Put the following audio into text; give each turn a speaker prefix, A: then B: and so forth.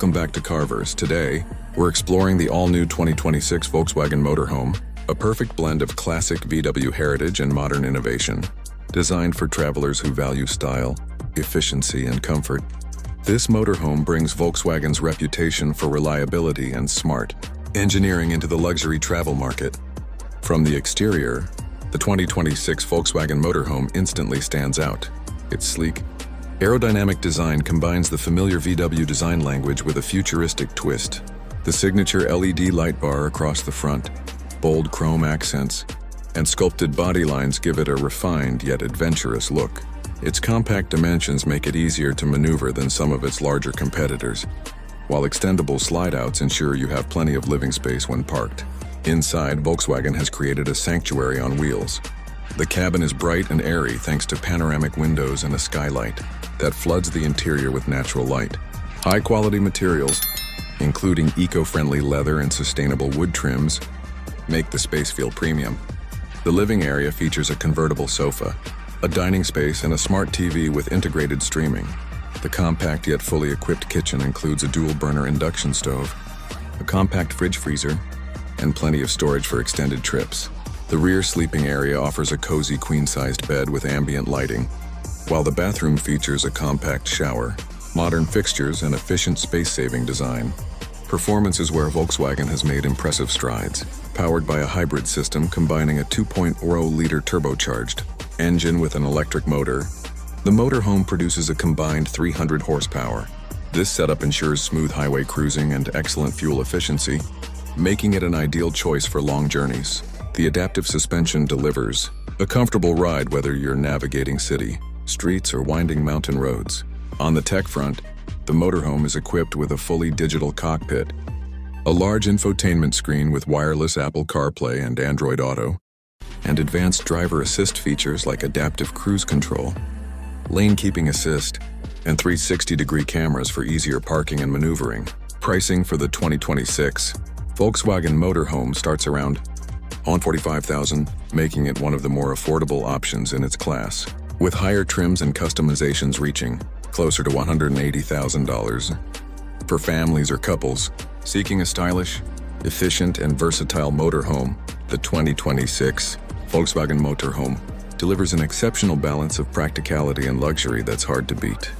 A: Welcome back to Carver's. Today, we're exploring the all-new 2026 Volkswagen Motorhome, a perfect blend of classic VW heritage and modern innovation. Designed for travelers who value style, efficiency, and comfort, this motorhome brings Volkswagen's reputation for reliability and smart engineering into the luxury travel market. From the exterior, the 2026 Volkswagen Motorhome instantly stands out. Its sleek, aerodynamic design combines the familiar VW design language with a futuristic twist. The signature LED light bar across the front, bold chrome accents, and sculpted body lines give it a refined yet adventurous look. Its compact dimensions make it easier to maneuver than some of its larger competitors, while extendable slide-outs ensure you have plenty of living space when parked. Inside, Volkswagen has created a sanctuary on wheels. The cabin is bright and airy thanks to panoramic windows and a skylight that floods the interior with natural light. High-quality materials, including eco-friendly leather and sustainable wood trims, make the space feel premium. The living area features a convertible sofa, a dining space, and a smart TV with integrated streaming. The compact yet fully equipped kitchen includes a dual-burner induction stove, a compact fridge freezer, and plenty of storage for extended trips. The rear sleeping area offers a cozy queen-sized bed with ambient lighting, while the bathroom features a compact shower, modern fixtures, and efficient space-saving design. Performance is where Volkswagen has made impressive strides. Powered by a hybrid system combining a 2.0-liter turbocharged engine with an electric motor, the motorhome produces a combined 300 horsepower. This setup ensures smooth highway cruising and excellent fuel efficiency, making it an ideal choice for long journeys. The adaptive suspension delivers a comfortable ride whether you're navigating city, streets, or winding mountain roads. On the tech front, the motorhome is equipped with a fully digital cockpit, a large infotainment screen with wireless Apple CarPlay and Android Auto, and advanced driver assist features like adaptive cruise control, lane keeping assist, and 360-degree cameras for easier parking and maneuvering. Pricing for the 2026 Volkswagen Motorhome starts around $145,000, making it one of the more affordable options in its class, with higher trims and customizations reaching closer to $180,000. For families or couples seeking a stylish, efficient, and versatile motorhome, the 2026 Volkswagen Motorhome delivers an exceptional balance of practicality and luxury that's hard to beat.